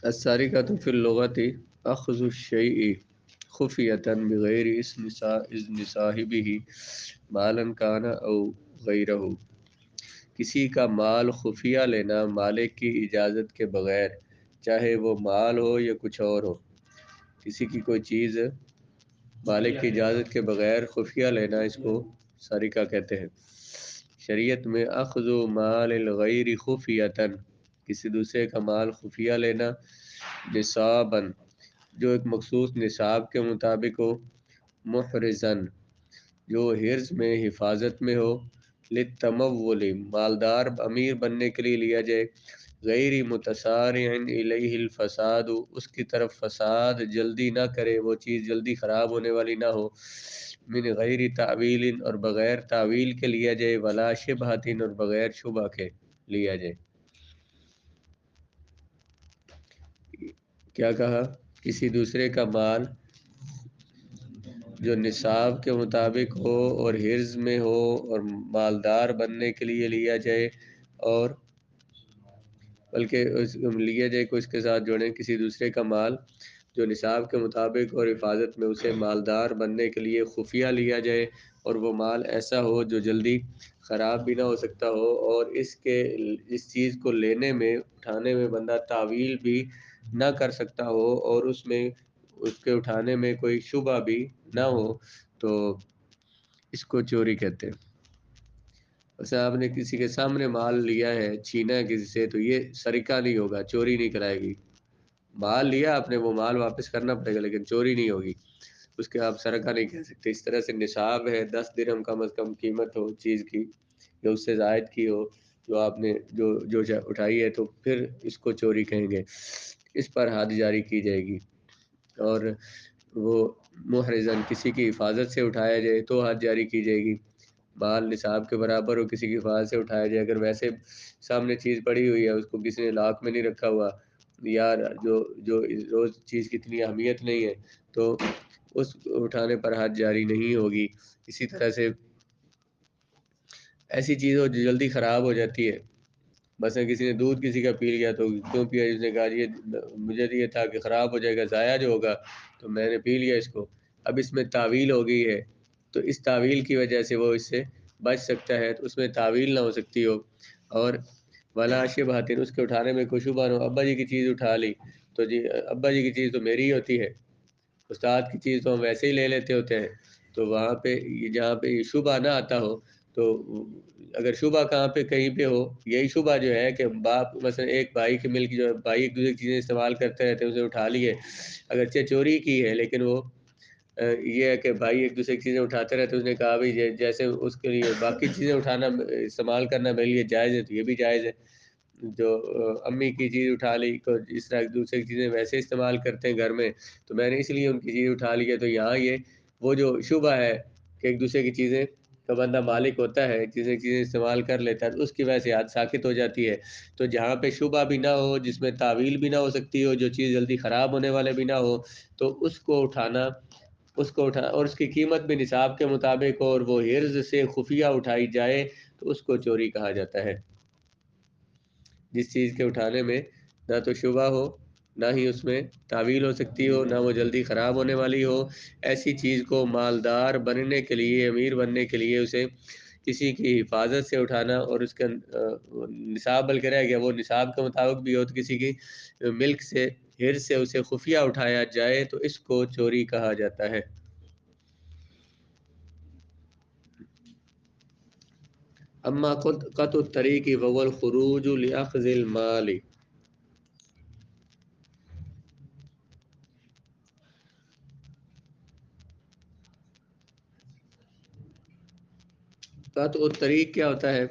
السارقۃ فی اللغۃ اخذ الشیء خفیۃ بغیر اذن صاحبہ مالا کان او غیرہ، کسی کا مال خفیہ لینا مالک کی اجازت کے بغیر، چاہے وہ مال ہو یا کچھ اور ہو، کسی کی کوئی چیز مالک کی اجازت کے بغیر خفیہ لینا، اس کو سرقہ کہتے ہیں۔ شریعت میں اخذ مال الغیر خفیۃ، کسی دوسرے کا مال خفیہ لینا، نصاباً، جو ایک مخصوص نصاب کے مطابق ہو، محرزاً، جو حرز میں حفاظت میں ہو، للتمول، مالدار امیر بننے کے لیے لیا جائے، غیر متسارع الیہ الفساد، اس کی طرف فساد جلدی نہ کرے، وہ چیز جلدی خراب ہونے والی نہ ہو، من غیر تعویل، اور بغیر تعویل کے لیا جائے، ولا شبہۃ، اور بغیر شبہ کے لیا جائے۔ کیا کہا؟ کسی دوسرے کا مال جو نصاب کے مطابق ہو اور حرز میں ہو اور مالدار بننے کے لیے لیا جائے، اور بلکہ لیا جائے کو اس کے ساتھ جوڑیں، کسی دوسرے کا مال جو نصاب کے مطابق اور حفاظت میں، اسے مالدار بننے کے لیے خفیہ لیا جائے، اور وہ مال ایسا ہو جو جلدی خراب بھی نہ ہو سکتا ہو، اور اس چیز کو لینے میں، اٹھانے میں بندہ تعویل بھی نہ کر سکتا ہو، اور اس کے اٹھانے میں کوئی شبہ بھی نہ ہو، تو اس کو چوری کہتے ہیں۔ ویسے آپ نے کسی کے سامنے مال لیا ہے، چھینا ہے کسی سے، تو یہ سرقہ نہیں ہوگا، چوری نہیں کرائے گی۔ مال لیا آپ نے، وہ مال واپس کرنا پڑے گا، لیکن چوری نہیں ہوگی، اس کے آپ سرقہ نہیں کہہ سکتے۔ اس طرح سے نصاب ہے، 10 درہم کم از کم قیمت ہو چیز کی، یا اس سے زائد کی ہو، جو آپ نے جو اٹھائی ہے، تو پھر اس کو چوری کہیں گے، اس پر حد جاری کی جائے گی۔ اور وہ محرزن، کسی کی حفاظت سے اٹھایا جائے تو حد جاری کی جائے گی، مال نصاب کے برابر ہو، کسی کی حفاظت سے اٹھایا جائے، اگر ویسے سامنے چیز پڑی ہوئی ہے، اس کو کسی نے لاک میں نہیں رکھا ہوا، یا جو روز چیز کی اتنی اہمیت نہیں ہے، تو اس اٹھانے پر حد جاری نہیں ہوگی۔ اسی طرح سے ایسی چیز ہو جو جلدی خراب ہو جاتی ہے، مثلا کسی نے دودھ کسی کا پی لیا، تو کیوں پیا؟ اس نے کہا یہ مجھے یہ تھا کہ خراب ہو جائے گا، ضائع جو ہوگا، تو میں نے پی لیا اس کو۔ اب اس میں تعویل ہو گئی ہے، تو اس تعویل کی وجہ سے وہ اس سے بچ سکتا ہے، تو اس میں تعویل نہ ہو سکتی ہو، اور ولا شبہۃ، اس کے اٹھانے میں کوئی شبہ نہ ہو۔ ابا جی کی چیز اٹھا لی، تو جی ابا جی کی چیز تو میری ہی ہوتی ہے، استاد کی چیز تو ہم ویسے ہی لے لیتے ہوتے ہیں، تو وہاں پہ جہاں پہ یہ شبہ نہ آتا ہو، تو اگر شبہ کہاں پہ کہیں پہ ہو، یہی شبہ جو ہے کہ باپ مثلا ایک بھائی کے ملک، جو بھائی ایک دوسرے کی چیزیں استعمال کرتے رہتے ہیں، اسے اٹھا لیے، اگرچہ چوری کی ہے، لیکن وہ یہ ہے کہ بھائی ایک دوسرے کی چیزیں اٹھاتے رہتے ہیں، اس نے کہا بھائی جیسے اس کے لیے باقی چیزیں اٹھانا استعمال کرنا میرے لیے جائز ہے، تو یہ بھی جائز ہے۔ جو امی کی چیز اٹھا لی، تو اس طرح ایک دوسرے کی چیزیں ویسے استعمال کرتے ہیں گھر میں، تو میں نے اس لیے ان کی چیز اٹھا لی ہے، تو یہاں یہ وہ جو شبہ ہے کہ ایک دوسرے کی چیزیں کا بندہ مالک ہوتا ہے، چیزیں استعمال کر لیتا ہے، تو اس کی وجہ سے حد ساقط ہو جاتی ہے۔ تو جہاں پہ شبہ بھی نہ ہو، جس میں تعویل بھی نہ ہو سکتی ہو، جو چیز جلدی خراب ہونے والے بھی نہ ہو، تو اس کو اٹھانا اور اس کی قیمت بھی نصاب کے مطابق ہو، اور وہ حرز سے خفیہ اٹھائی جائے، تو اس کو چوری کہا جاتا ہے۔ جس چیز کے اٹھانے میں نہ تو شبہ ہو، نہ ہی اس میں تعویل ہو سکتی ہو، نہ وہ جلدی خراب ہونے والی ہو، ایسی چیز کو مالدار بننے کے لیے، امیر بننے کے لیے، اسے کسی کی حفاظت سے اٹھانا، اور اس کا نصاب بلکہ رہ گیا، وہ نصاب کے مطابق بھی ہو، تو کسی کی ملک سے، حرز سے اسے خفیہ اٹھایا جائے، تو اس کو چوری کہا جاتا ہے۔ اما قطع الطریق وهو الخروج لأخذ المال، قطع الطریق کیا ہوتا ہے؟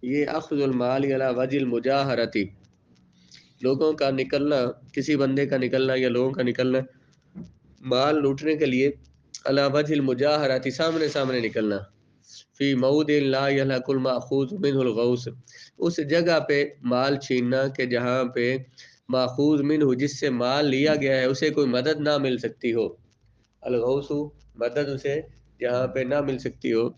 یہ اخذ المال علی وجہ المجاہرۃ، لوگوں کا نکلنا، کسی بندے کا نکلنا یا لوگوں کا نکلنا مال لوٹنے کے لیے، علی وجہ المجاہرۃ، سامنے سامنے نکلنا، فی موضع لا یلحق المأخوذ منہ الغوث، اس جگہ پہ مال چھیننا کہ جہاں پہ ماخوذ منہ، جس سے مال لیا گیا ہے، اسے کوئی مدد نہ مل سکتی ہو، الغوث، مدد اسے جہاں پہ نہ مل سکتی ہو،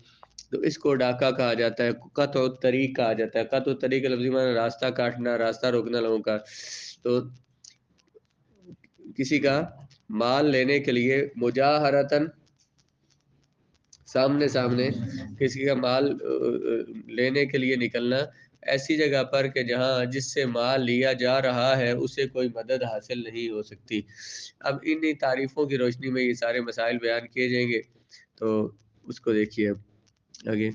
تو اس کو ڈاکہ کہا جاتا ہے، قطع الطریق کہا جاتا ہے۔ قطع الطریق کا لفظی معنی راستہ کاٹنا، راستہ روکنا لوگوں کا۔ تو کسی کا مال لینے کے لیے مجاہرتن، سامنے سامنے کسی کا مال لینے کے لیے نکلنا ایسی جگہ پر کہ جہاں جس سے مال لیا جا رہا ہے اسے کوئی مدد حاصل نہیں ہو سکتی۔ اب ان تعریفوں کی روشنی میں یہ سارے مسائل بیان کیے جائیں گے، تو اس کو دیکھیے اب آگے۔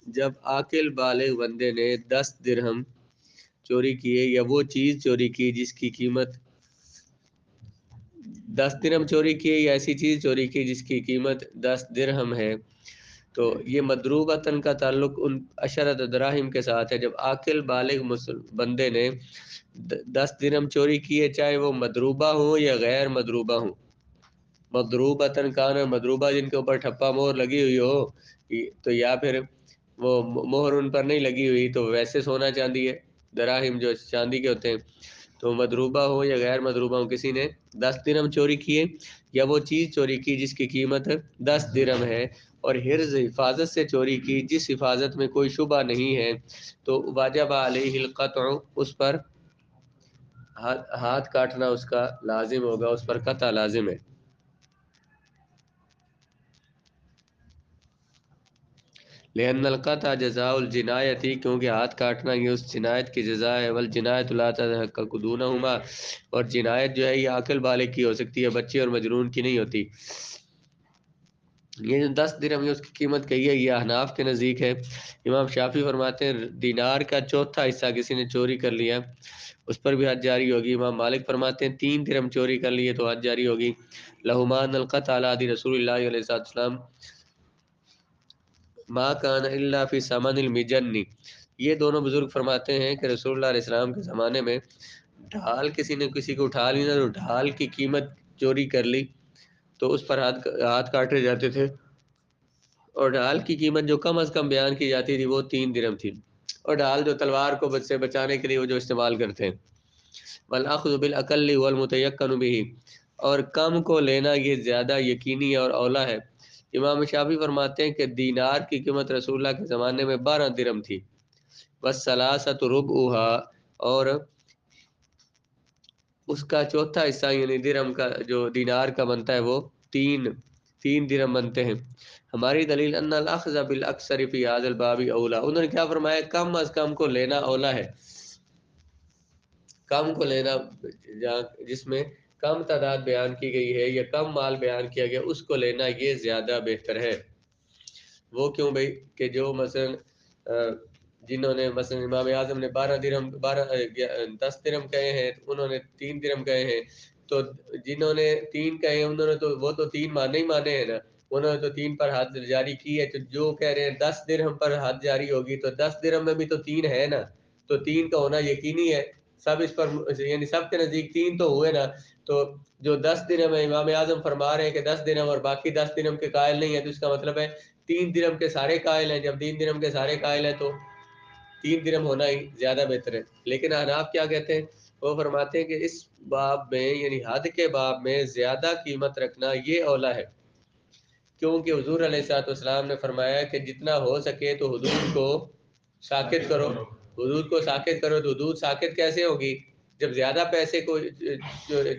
جب عاقل بالغ بندے نے 10 درہم چوری کیے یا وہ چیز چوری کی جس کی قیمت 10 درہم چوری کیے یا ایسی چیز چوری کی جس کی قیمت 10 درہم ہے، تو یہ مضروبتاً کا تعلق ان عشرت دراہم کے ساتھ ہے۔ جب عاقل بالغ بندے نے 10 درہم چوری کیے، چاہے وہ مضروبہ ہوں یا غیر مضروبہ ہوں، مضروبتاً کان مضروبہ جن کے اوپر ٹھپا مہر لگی ہوئی ہو، تو یا پھر وہ مہر ان پر نہیں لگی ہوئی تو ویسے سونا چاندی ہے، دراہم جو چاندی کے ہوتے ہیں، تو مضروبہ ہو یا غیر مضروبہ ہو، کسی نے 10 درہم چوری کیے یا وہ چیز چوری کی جس کی قیمت 10 درہم ہے، اور حرز حفاظت سے چوری کی جس حفاظت میں کوئی شبہ نہیں ہے، تو واجب علیہ القطع، اس پر ہاتھ کاٹنا اس کا لازم ہوگا، اس پر قطع لازم ہے۔ لأن القطع جزاء الجنایتی، کیونکہ ہاتھ کاٹنا یہ اس جنایت کی جزا ہے، والجنایت لا تتحقق دونہما، اور جنایت جو ہے یہ عاقل بالغ کی ہو سکتی ہے، بچے اور مجنون کی نہیں ہوتی۔ یہ جو 10 درہم ہے اس کی قیمت کہی ہے، یہ احناف کے نزدیک ہے۔ امام شافعی فرماتے ہیں دینار کا چوتھا حصہ کسی نے چوری کر لیا اس پر بھی حد جاری ہوگی۔ امام مالک فرماتے ہیں 3 درہم چوری کر لیے تو حد جاری ہوگی۔ لہمان القطع علی عہد رسول اللہ علیہ السلام ما کان الا فی ثمن المجن، یہ دونوں بزرگ فرماتے ہیں کہ رسول اللہ علیہ السلام کے زمانے میں ڈھال کسی نے کسی کو اٹھا لی نا، تو ڈھال کی قیمت چوری کر لی تو اس پر ہاتھ کاٹے جاتے تھے، اور ڈھال کی قیمت جو کم از کم بیان کی جاتی تھی وہ 3 درہم تھی، اور ڈھال جو تلوار کو بچ سے بچانے کے لیے وہ جو استعمال کرتے ہیں۔ والاخذ بالاقل والمتيقن به، اور کم کو لینا یہ زیادہ یقینی اور اولا ہے۔ امام شافعی فرماتے ہیں کہ دینار کی قیمت رسول اللہ کے زمانے میں 12 درہم تھی، والثلاثۃ ربعها، اور اس کا چوتھا حصہ یعنی درہم کا جو دینار کا بنتا ہے وہ تین درہم بنتے ہیں۔ ہماری دلیل ان الاخذ بالاکثر فی هذا الباب اولا، انہوں نے کیا فرمایا، کم از کم کو لینا اولا ہے، کم کو لینا جس میں کم تعداد بیان کی گئی ہے یا کم مال بیان کیا گیا اس کو لینا یہ زیادہ بہتر ہے۔ وہ کیوں بھائی کہ جو مثلا جنہوں نے مثلا امام اعظم نے 10 درہم کہے ہیں، انہوں نے 3 درہم کہے ہیں، تو جنہوں نے 3 کہے ہیں انہوں نے تو وہ تو 3 مانے ہی مانے ہیں نا، انہوں نے تو 3 پر حد جاری کی ہے، تو جو کہہ رہے ہیں 10 درہم پر حد جاری ہوگی تو 10 درہم میں بھی تو 3 ہے نا، تو 3 کا ہونا یقینی ہے، سب اس پر یعنی سب کے نزدیک 3 تو ہوئے نا، تو جو 10 درہم ہے امام اعظم فرما رہے ہیں کہ 10 درہم اور باقی 10 درہم کے قائل نہیں ہے، تو اس کا مطلب ہے 3 درہم کے سارے قائل ہیں، جب 3 درہم کے سارے قائل ہیں تو 3 درہم ہونا ہی زیادہ بہتر ہے۔ لیکن احناف کیا کہتے ہیں، وہ فرماتے ہیں کہ اس باب میں یعنی حد کے باب میں زیادہ قیمت رکھنا یہ اولا ہے، کیونکہ حضور علیہ الصلوۃ والسلام نے فرمایا کہ جتنا ہو سکے تو حدود کو ساکت کرو، حدود کو ساکت کرو، تو حدود ساکت کیسے ہوگی جب زیادہ پیسے کو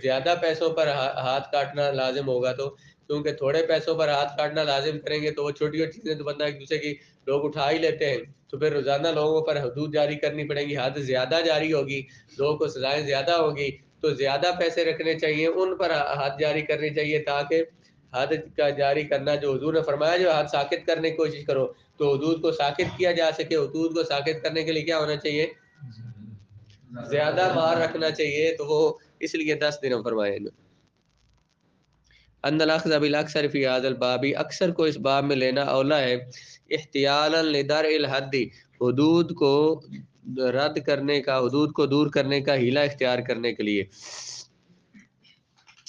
زیادہ پیسوں پر ہاتھ کاٹنا لازم ہوگا، تو کیونکہ تھوڑے پیسوں پر ہاتھ کاٹنا لازم کریں گے تو وہ چھوٹی چھوٹی چیزیں تو بندہ ایک دوسرے کی لوگ اٹھا ہی لیتے ہیں، تو پھر روزانہ لوگوں پر حدود جاری کرنی پڑیں گی، حد زیادہ جاری ہوگی، لوگوں کو سزائیں زیادہ ہوگی، تو زیادہ پیسے رکھنے چاہیے، ان پر حد جاری کرنی چاہیے، تاکہ حد کا جاری کرنا جو حضور نے فرمایا جو حد ساکت کرنے کی کوشش کرو، تو حدود کو ساکت کیا جا سکے، حدود کو ساکت کرنے کے لیے کیا ہونا چاہیے، زیادہ مار رکھنا چاہیے، تو وہ اس لیے 10 درہم فرمائے۔ ان الاخذ بالاکثر فی هذا الباب، اکثر کو اس باب میں لینا اولا ہے، احتیالا لدرء الحد، حدود کو رد کرنے کا، حدود کو دور کرنے کا حیلہ اختیار کرنے کے لیے۔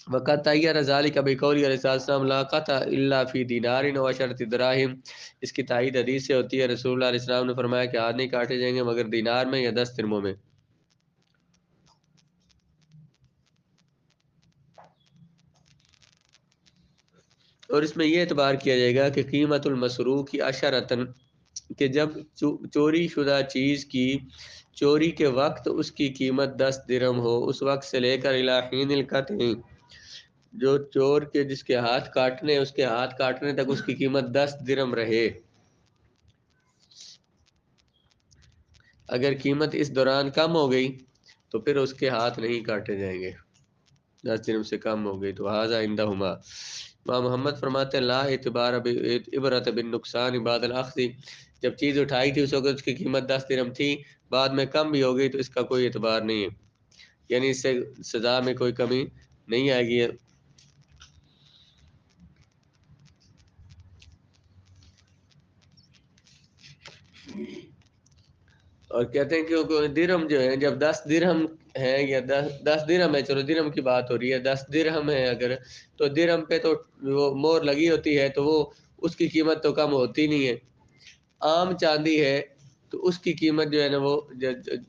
وقت تعیر ذلك بقول علیہ السلام لا قطع الا فی دینار و عشرۃ دراہم، اس کی تائید حدیث سے ہوتی ہے، رسول اللہ علیہ السلام نے فرمایا کہ ہاتھ نہیں کاٹے جائیں گے مگر دینار میں یا 10 درہموں میں۔ اور اس میں یہ اعتبار کیا جائے گا کہ قیمت المسروق کی اشرتن، کہ جب چوری شدہ چیز کی چوری کے وقت اس کی قیمت 10 درہم ہو، اس وقت سے لے کر الی حین القطع، جو چور کے جس کے ہاتھ کاٹنے اس کے ہاتھ کاٹنے تک اس کی قیمت 10 درہم رہے۔ اگر قیمت اس دوران کم ہو گئی تو پھر اس کے ہاتھ نہیں کاٹے جائیں گے، 10 درہم سے کم ہو گئی تو ھذا عندہما۔ امام محمد فرماتے ہیں لا اعتبار عبرت بالنقصان بعد الاخذ، جب چیز اٹھائی تھی اس وقت اس کی قیمت 10 درہم تھی، بعد میں کم بھی ہو گئی تو اس کا کوئی اعتبار نہیں ہے، یعنی اس سے سزا میں کوئی کمی نہیں آئے گی۔ اور کہتے ہیں کہ درہم جو ہے جب 10 درہم ہے یا 10 درہم ہے، چلو درہم کی بات ہو رہی ہے، 10 درہم ہے اگر، تو درہم پہ تو وہ مہر لگی ہوتی ہے تو وہ اس کی قیمت تو کم ہوتی نہیں ہے۔ عام چاندی ہے تو اس کی قیمت جو ہے نا وہ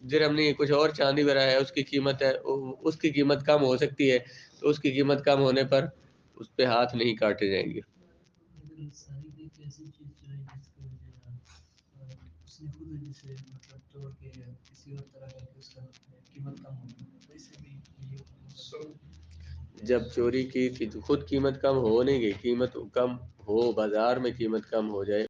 درہم نہیں، کچھ اور چاندی وغیرہ ہے اس کی قیمت ہے، اس کی قیمت کم ہو سکتی ہے، تو اس کی قیمت کم ہونے پر اس پہ ہاتھ نہیں کاٹے جائیں گے۔ جب چوری کی تھی تو خود قیمت کم ہو نہیں گئی، قیمت کم ہو، بازار میں قیمت کم ہو جائے